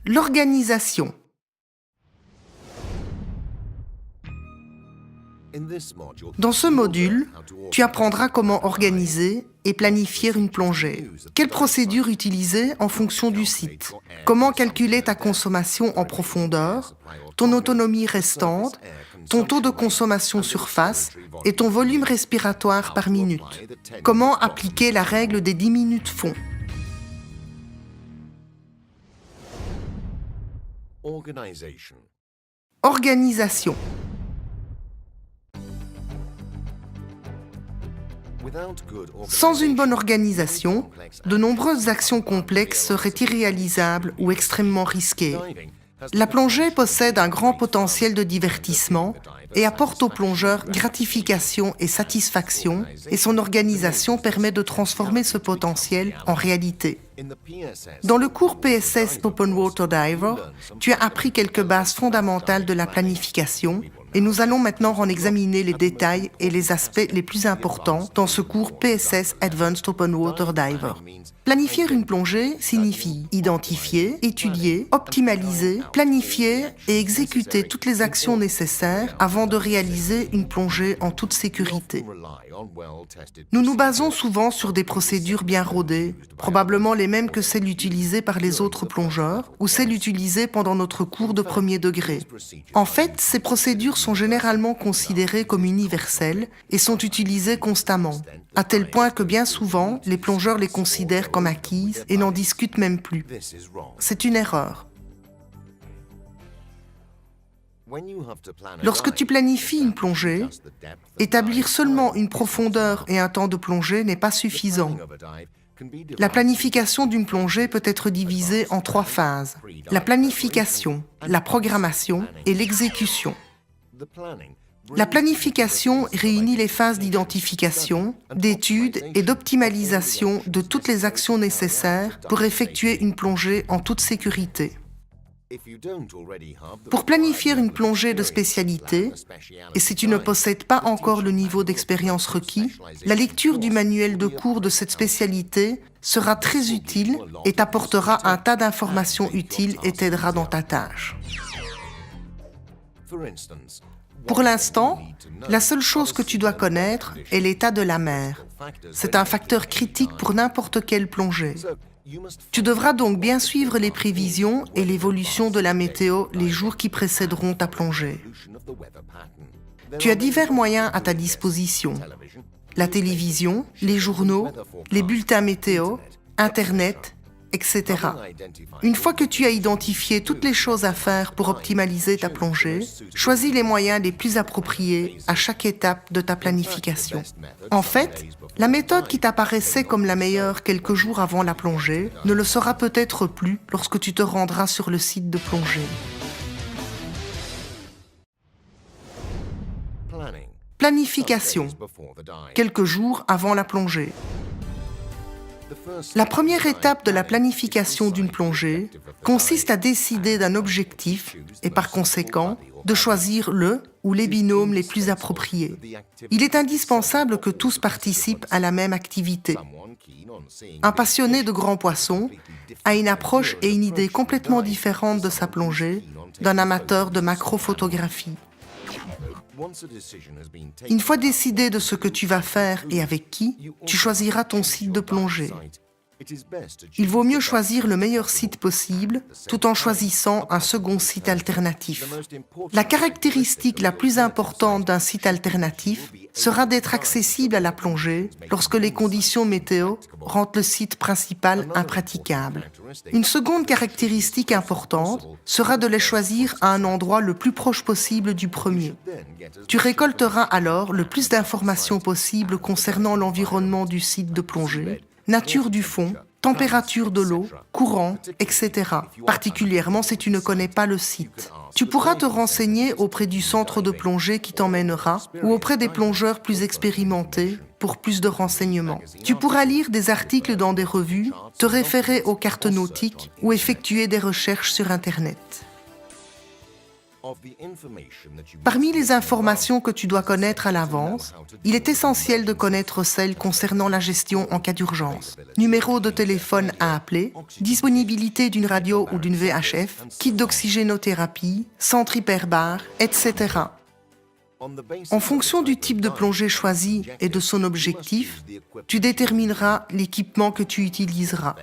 L'organisation. Dans ce module, tu apprendras comment organiser et planifier une plongée. Quelle procédure utiliser en fonction du site? Comment calculer ta consommation en profondeur, ton autonomie restante, ton taux de consommation surface et ton volume respiratoire par minute? Comment appliquer la règle des 10 minutes fond? Organisation. Sans une bonne organisation, de nombreuses actions complexes seraient irréalisables ou extrêmement risquées. La plongée possède un grand potentiel de divertissement et apporte aux plongeurs gratification et satisfaction, et son organisation permet de transformer ce potentiel en réalité. Dans le cours PSS Open Water Diver, tu as appris quelques bases fondamentales de la planification, et nous allons maintenant en examiner les détails et les aspects les plus importants dans ce cours PSS Advanced Open Water Diver. Planifier une plongée signifie identifier, étudier, optimaliser, planifier et exécuter toutes les actions nécessaires avant de réaliser une plongée en toute sécurité. Nous nous basons souvent sur des procédures bien rodées, probablement les mêmes que celles utilisées par les autres plongeurs ou celles utilisées pendant notre cours de premier degré. En fait, ces procédures sont généralement considérées comme universelles et sont utilisées constamment, à tel point que bien souvent, les plongeurs les considèrent comme acquises et n'en discutent même plus. C'est une erreur. Lorsque tu planifies une plongée, établir seulement une profondeur et un temps de plongée n'est pas suffisant. La planification d'une plongée peut être divisée en 3 phases: la planification, la programmation et l'exécution. La planification réunit les phases d'identification, d'étude et d'optimalisation de toutes les actions nécessaires pour effectuer une plongée en toute sécurité. Pour planifier une plongée de spécialité, et si tu ne possèdes pas encore le niveau d'expérience requis, la lecture du manuel de cours de cette spécialité sera très utile et t'apportera un tas d'informations utiles et t'aidera dans ta tâche. Pour l'instant, la seule chose que tu dois connaître est l'état de la mer. C'est un facteur critique pour n'importe quelle plongée. Tu devras donc bien suivre les prévisions et l'évolution de la météo les jours qui précéderont ta plongée. Tu as divers moyens à ta disposition: la télévision, les journaux, les bulletins météo, Internet, etc. Une fois que tu as identifié toutes les choses à faire pour optimaliser ta plongée, choisis les moyens les plus appropriés à chaque étape de ta planification. En fait, la méthode qui t'apparaissait comme la meilleure quelques jours avant la plongée ne le sera peut-être plus lorsque tu te rendras sur le site de plongée. Planification. Quelques jours avant la plongée. La première étape de la planification d'une plongée consiste à décider d'un objectif et par conséquent de choisir le ou les binômes les plus appropriés. Il est indispensable que tous participent à la même activité. Un passionné de grands poissons a une approche et une idée complètement différentes de sa plongée d'un amateur de macrophotographie. Une fois décidé de ce que tu vas faire et avec qui, tu choisiras ton site de plongée. Il vaut mieux choisir le meilleur site possible tout en choisissant un second site alternatif. La caractéristique la plus importante d'un site alternatif sera d'être accessible à la plongée lorsque les conditions météo rendent le site principal impraticable. Une seconde caractéristique importante sera de les choisir à un endroit le plus proche possible du premier. Tu récolteras alors le plus d'informations possibles concernant l'environnement du site de plongée, nature du fond, température de l'eau, courant, etc. Particulièrement si tu ne connais pas le site. Tu pourras te renseigner auprès du centre de plongée qui t'emmènera ou auprès des plongeurs plus expérimentés pour plus de renseignements. Tu pourras lire des articles dans des revues, te référer aux cartes nautiques ou effectuer des recherches sur Internet. Parmi les informations que tu dois connaître à l'avance, il est essentiel de connaître celles concernant la gestion en cas d'urgence. Numéro de téléphone à appeler, disponibilité d'une radio ou d'une VHF, kit d'oxygénothérapie, centre hyperbare, etc. En fonction du type de plongée choisi et de son objectif, tu détermineras l'équipement que tu utiliseras.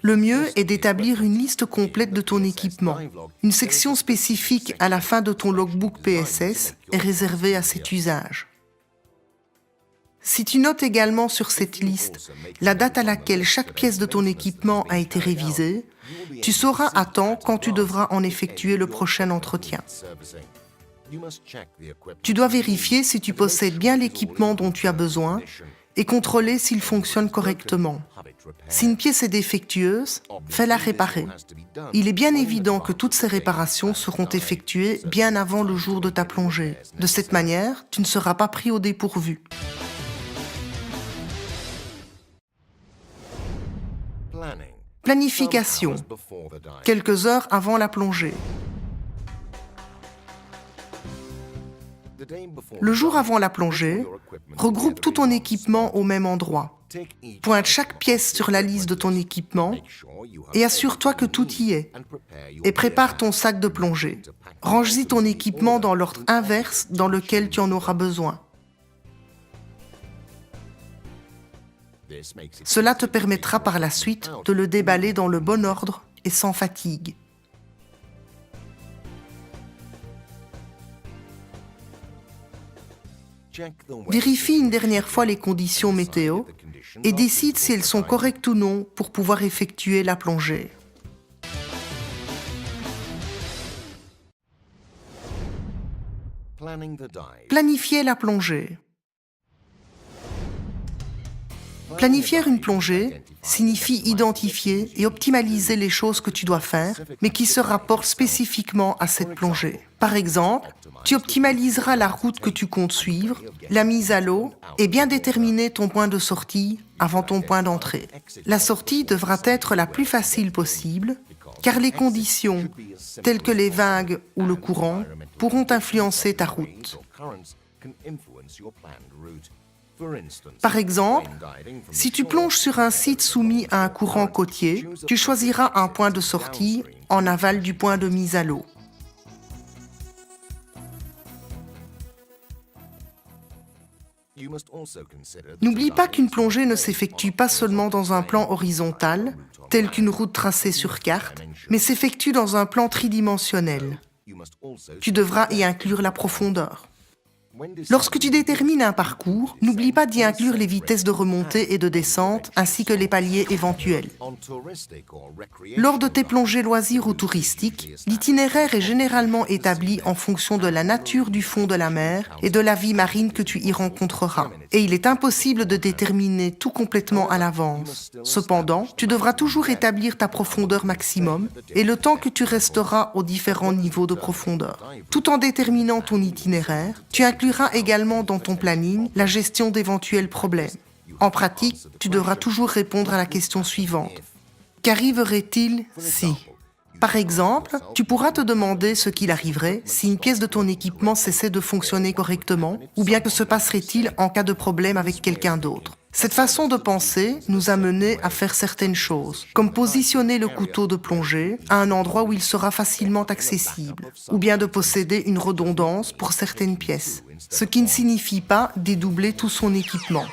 Le mieux est d'établir une liste complète de ton équipement. Une section spécifique à la fin de ton logbook PSS est réservée à cet usage. Si tu notes également sur cette liste la date à laquelle chaque pièce de ton équipement a été révisée, tu sauras à temps quand tu devras en effectuer le prochain entretien. Tu dois vérifier si tu possèdes bien l'équipement dont tu as besoin et contrôler s'il fonctionne correctement. Si une pièce est défectueuse, fais-la réparer. Il est bien évident que toutes ces réparations seront effectuées bien avant le jour de ta plongée. De cette manière, tu ne seras pas pris au dépourvu. Planification. Quelques heures avant la plongée. Le jour avant la plongée, regroupe tout ton équipement au même endroit. Pointe chaque pièce sur la liste de ton équipement et assure-toi que tout y est. Et prépare ton sac de plongée. Range-y ton équipement dans l'ordre inverse dans lequel tu en auras besoin. Cela te permettra par la suite de le déballer dans le bon ordre et sans fatigue. Vérifie une dernière fois les conditions météo et décide si elles sont correctes ou non pour pouvoir effectuer la plongée. Planifier la plongée. Planifier une plongée signifie identifier et optimaliser les choses que tu dois faire, mais qui se rapportent spécifiquement à cette plongée. Par exemple, tu optimaliseras la route que tu comptes suivre, la mise à l'eau et bien déterminer ton point de sortie avant ton point d'entrée. La sortie devra être la plus facile possible, car les conditions, telles que les vagues ou le courant, pourront influencer ta route. Par exemple, si tu plonges sur un site soumis à un courant côtier, tu choisiras un point de sortie en aval du point de mise à l'eau. N'oublie pas qu'une plongée ne s'effectue pas seulement dans un plan horizontal, tel qu'une route tracée sur carte, mais s'effectue dans un plan tridimensionnel. Tu devras y inclure la profondeur. Lorsque tu détermines un parcours, n'oublie pas d'y inclure les vitesses de remontée et de descente, ainsi que les paliers éventuels. Lors de tes plongées loisirs ou touristiques, l'itinéraire est généralement établi en fonction de la nature du fond de la mer et de la vie marine que tu y rencontreras. Et il est impossible de déterminer tout complètement à l'avance. Cependant, tu devras toujours établir ta profondeur maximum et le temps que tu resteras aux différents niveaux de profondeur. Tout en déterminant ton itinéraire, tu incluras également dans ton planning la gestion d'éventuels problèmes. En pratique, tu devras toujours répondre à la question suivante. Qu'arriverait-il si? Par exemple, tu pourras te demander ce qu'il arriverait si une pièce de ton équipement cessait de fonctionner correctement, ou bien que se passerait-il en cas de problème avec quelqu'un d'autre. Cette façon de penser nous a mené à faire certaines choses, comme positionner le couteau de plongée à un endroit où il sera facilement accessible, ou bien de posséder une redondance pour certaines pièces, ce qui ne signifie pas dédoubler tout son équipement.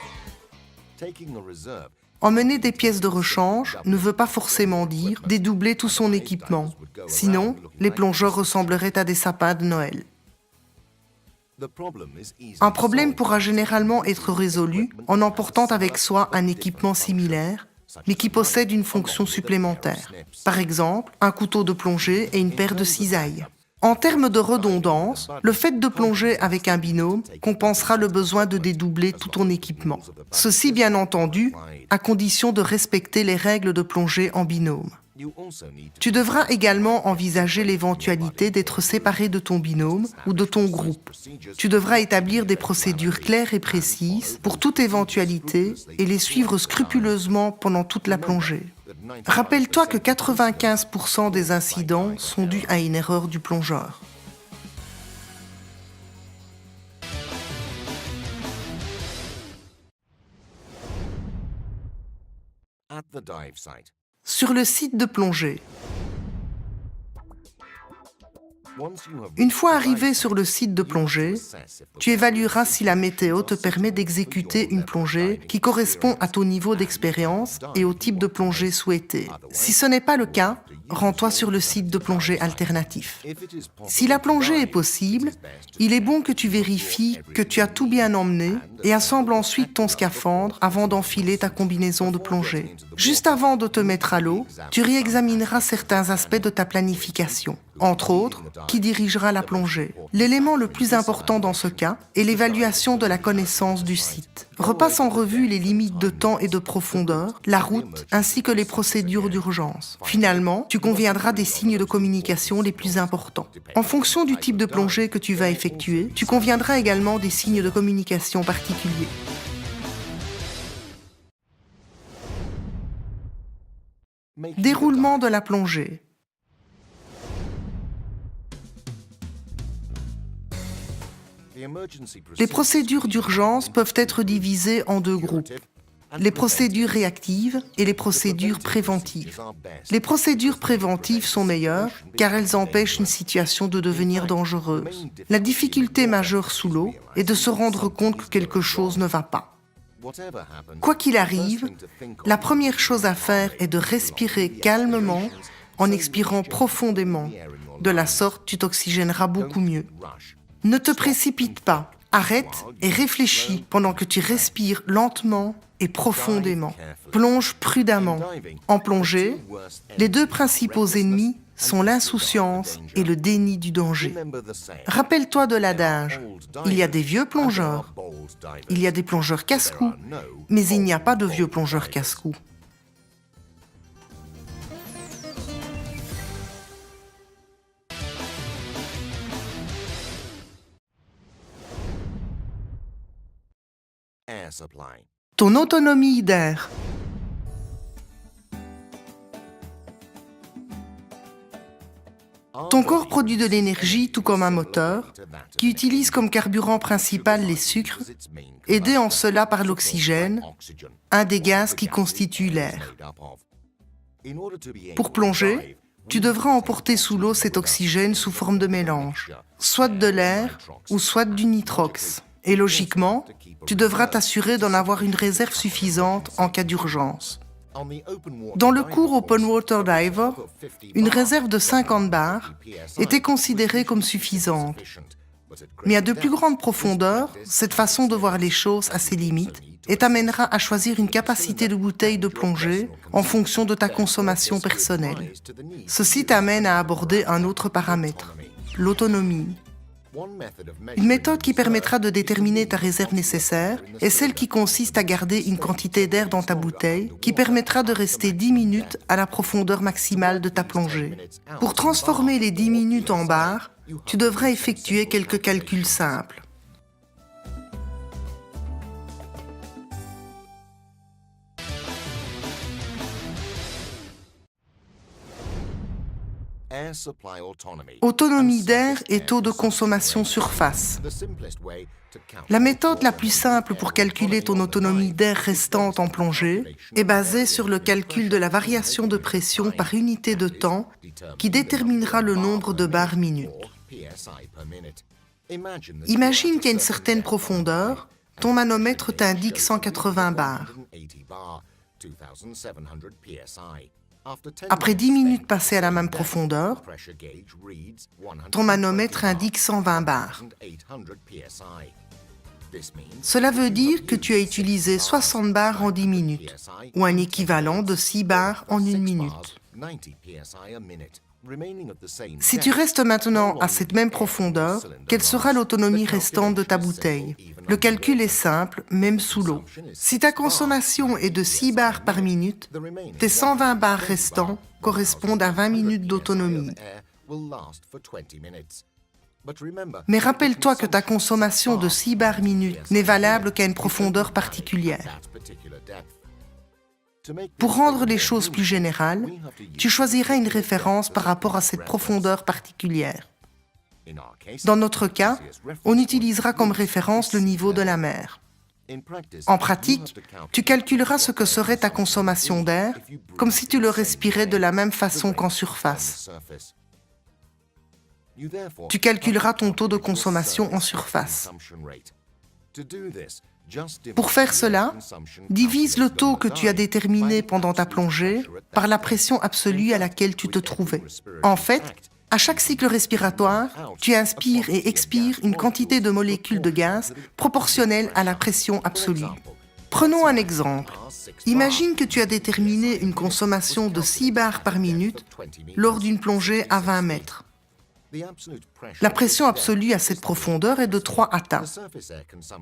Emmener des pièces de rechange ne veut pas forcément dire dédoubler tout son équipement, sinon les plongeurs ressembleraient à des sapins de Noël. Un problème pourra généralement être résolu en emportant avec soi un équipement similaire, mais qui possède une fonction supplémentaire. Par exemple, un couteau de plongée et une paire de cisailles. En termes de redondance, le fait de plonger avec un binôme compensera le besoin de dédoubler tout ton équipement. Ceci, bien entendu, à condition de respecter les règles de plongée en binôme. Tu devras également envisager l'éventualité d'être séparé de ton binôme ou de ton groupe. Tu devras établir des procédures claires et précises pour toute éventualité et les suivre scrupuleusement pendant toute la plongée. Rappelle-toi que 95% des incidents sont dus à une erreur du plongeur. Sur le site de plongée. Une fois arrivé sur le site de plongée, tu évalueras si la météo te permet d'exécuter une plongée qui correspond à ton niveau d'expérience et au type de plongée souhaité. Si ce n'est pas le cas, rends-toi sur le site de plongée alternatif. Si la plongée est possible, il est bon que tu vérifies que tu as tout bien emmené et assembles ensuite ton scaphandre avant d'enfiler ta combinaison de plongée. Juste avant de te mettre à l'eau, tu réexamineras certains aspects de ta planification. Entre autres, qui dirigera la plongée. L'élément le plus important dans ce cas est l'évaluation de la connaissance du site. Repasse en revue les limites de temps et de profondeur, la route, ainsi que les procédures d'urgence. Finalement, tu conviendras des signes de communication les plus importants. En fonction du type de plongée que tu vas effectuer, tu conviendras également des signes de communication particuliers. Déroulement de la plongée. Les procédures d'urgence peuvent être divisées en deux groupes. Les procédures réactives et les procédures préventives. Les procédures préventives sont meilleures car elles empêchent une situation de devenir dangereuse. La difficulté majeure sous l'eau est de se rendre compte que quelque chose ne va pas. Quoi qu'il arrive, la première chose à faire est de respirer calmement en expirant profondément. De la sorte, tu t'oxygéneras beaucoup mieux. Ne te précipite pas, arrête et réfléchis pendant que tu respires lentement et profondément. Plonge prudemment. En plongée, les deux principaux ennemis sont l'insouciance et le déni du danger. Rappelle-toi de l'adage, il y a des vieux plongeurs, il y a des plongeurs casse-cou, mais il n'y a pas de vieux plongeurs casse-cou. Ton autonomie d'air. Ton corps produit de l'énergie tout comme un moteur, qui utilise comme carburant principal les sucres, aidé en cela par l'oxygène, un des gaz qui constitue l'air. Pour plonger, tu devras emporter sous l'eau cet oxygène sous forme de mélange, soit de l'air ou soit du nitrox. Et logiquement, tu devras t'assurer d'en avoir une réserve suffisante en cas d'urgence. Dans le cours Open Water Diver, une réserve de 50 bars était considérée comme suffisante. Mais à de plus grandes profondeurs, cette façon de voir les choses a ses limites et t'amènera à choisir une capacité de bouteille de plongée en fonction de ta consommation personnelle. Ceci t'amène à aborder un autre paramètre, l'autonomie. Une méthode qui permettra de déterminer ta réserve nécessaire est celle qui consiste à garder une quantité d'air dans ta bouteille qui permettra de rester 10 minutes à la profondeur maximale de ta plongée. Pour transformer les 10 minutes en bars, tu devras effectuer quelques calculs simples. Autonomie d'air et taux de consommation surface. La méthode la plus simple pour calculer ton autonomie d'air restante en plongée est basée sur le calcul de la variation de pression par unité de temps qui déterminera le nombre de bars minutes. Imagine qu'à une certaine profondeur, ton manomètre t'indique 180 bars. Après 10 minutes passées à la même profondeur, ton manomètre indique 120 bars. Cela veut dire que tu as utilisé 60 bars en 10 minutes, ou un équivalent de 6 bars en 1 minute. Si tu restes maintenant à cette même profondeur, quelle sera l'autonomie restante de ta bouteille? Le calcul est simple, même sous l'eau. Si ta consommation est de 6 bars par minute, tes 120 bars restants correspondent à 20 minutes d'autonomie. Mais rappelle-toi que ta consommation de 6 bars minute n'est valable qu'à une profondeur particulière. Pour rendre les choses plus générales, tu choisiras une référence par rapport à cette profondeur particulière. Dans notre cas, on utilisera comme référence le niveau de la mer. En pratique, tu calculeras ce que serait ta consommation d'air, comme si tu le respirais de la même façon qu'en surface. Tu calculeras ton taux de consommation en surface. Pour faire cela, divise le taux que tu as déterminé pendant ta plongée par la pression absolue à laquelle tu te trouvais. En fait, à chaque cycle respiratoire, tu inspires et expires une quantité de molécules de gaz proportionnelle à la pression absolue. Prenons un exemple. Imagine que tu as déterminé une consommation de 6 bars par minute lors d'une plongée à 20 mètres. La pression absolue à cette profondeur est de 3 attas.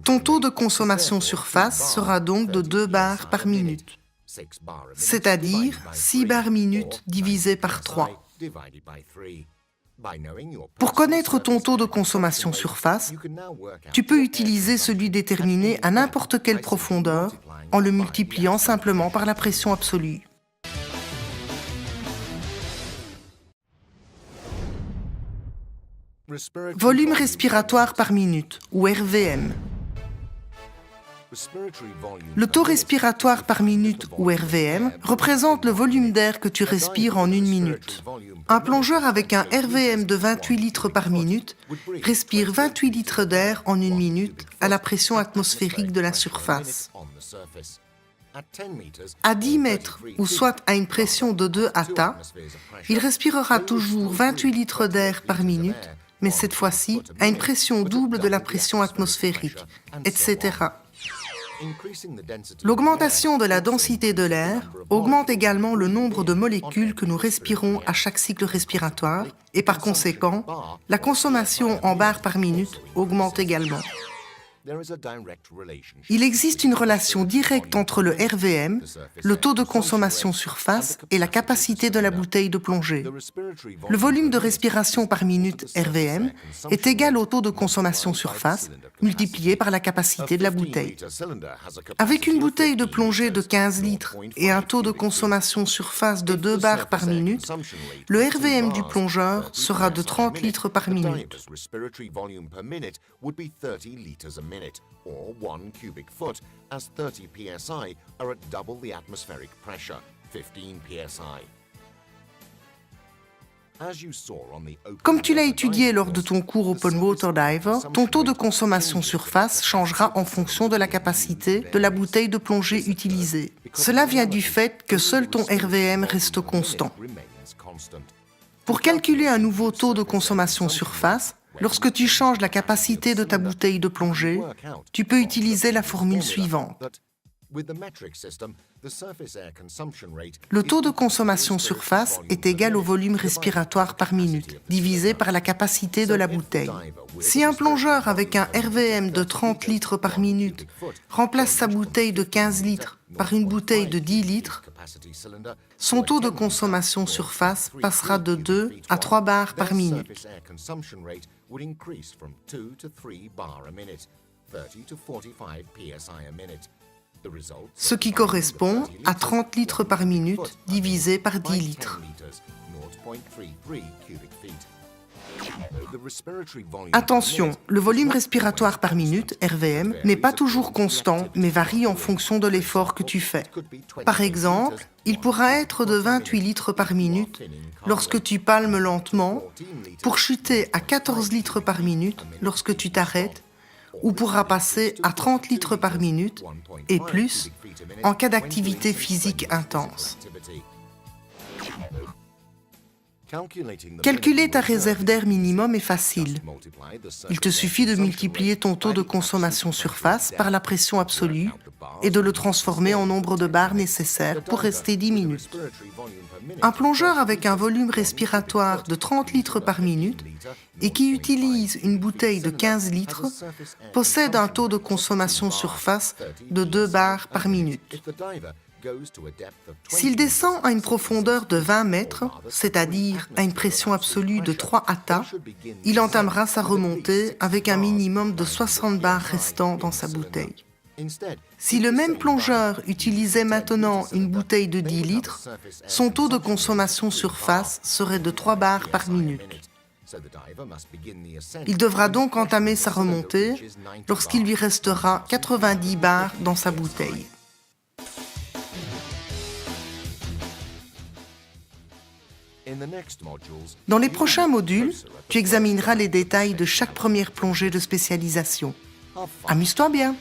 Ton taux de consommation surface sera donc de 2 bars par minute, c'est-à-dire 6 bars minute divisé par 3. Pour connaître ton taux de consommation surface, tu peux utiliser celui déterminé à n'importe quelle profondeur en le multipliant simplement par la pression absolue. Volume respiratoire par minute, ou RVM. Le taux respiratoire par minute, ou RVM, représente le volume d'air que tu respires en une minute. Un plongeur avec un RVM de 28 litres par minute respire 28 litres d'air en une minute à la pression atmosphérique de la surface. À 10 mètres, ou soit à une pression de 2 attas, il respirera toujours 28 litres d'air par minute, mais cette fois-ci à une pression double de la pression atmosphérique, etc. L'augmentation de la densité de l'air augmente également le nombre de molécules que nous respirons à chaque cycle respiratoire et par conséquent, la consommation en bars par minute augmente également. Il existe une relation directe entre le RVM, le taux de consommation surface et la capacité de la bouteille de plongée. Le volume de respiration par minute RVM est égal au taux de consommation surface multiplié par la capacité de la bouteille. Avec une bouteille de plongée de 15 litres et un taux de consommation surface de 2 bars par minute, le RVM du plongeur sera de 30 litres par minute. Or 1 cubic foot, as 30 psi are at double the atmospheric pressure, 15 psi. Comme tu l'as étudié lors de ton cours Open Water Diver, ton taux de consommation surface changera en fonction de la capacité de la bouteille de plongée utilisée. Cela vient du fait que seul ton RVM reste constant. Pour calculer un nouveau taux de consommation surface, lorsque tu changes la capacité de ta bouteille de plongée, tu peux utiliser la formule suivante. Le taux de consommation surface est égal au volume respiratoire par minute, divisé par la capacité de la bouteille. Si un plongeur avec un RVM de 30 litres par minute remplace sa bouteille de 15 litres par une bouteille de 10 litres, son taux de consommation surface passera de 2 à 3 bars par minute. Ce qui correspond à 30 litres par minute divisé par 10 litres. Attention, le volume respiratoire par minute, RVM, n'est pas toujours constant, mais varie en fonction de l'effort que tu fais. Par exemple, il pourra être de 28 litres par minute lorsque tu palmes lentement, pour chuter à 14 litres par minute lorsque tu t'arrêtes, ou pourra passer à 30 litres par minute et plus en cas d'activité physique intense. Calculer ta réserve d'air minimum est facile. Il te suffit de multiplier ton taux de consommation surface par la pression absolue et de le transformer en nombre de bars nécessaires pour rester 10 minutes. Un plongeur avec un volume respiratoire de 30 litres par minute et qui utilise une bouteille de 15 litres possède un taux de consommation surface de 2 bars par minute. S'il descend à une profondeur de 20 mètres, c'est-à-dire à une pression absolue de 3 attas, il entamera sa remontée avec un minimum de 60 bars restants dans sa bouteille. Si le même plongeur utilisait maintenant une bouteille de 10 litres, son taux de consommation surface serait de 3 bars par minute. Il devra donc entamer sa remontée lorsqu'il lui restera 90 bars dans sa bouteille. Dans les prochains modules, tu examineras les détails de chaque première plongée de spécialisation. Amuse-toi bien!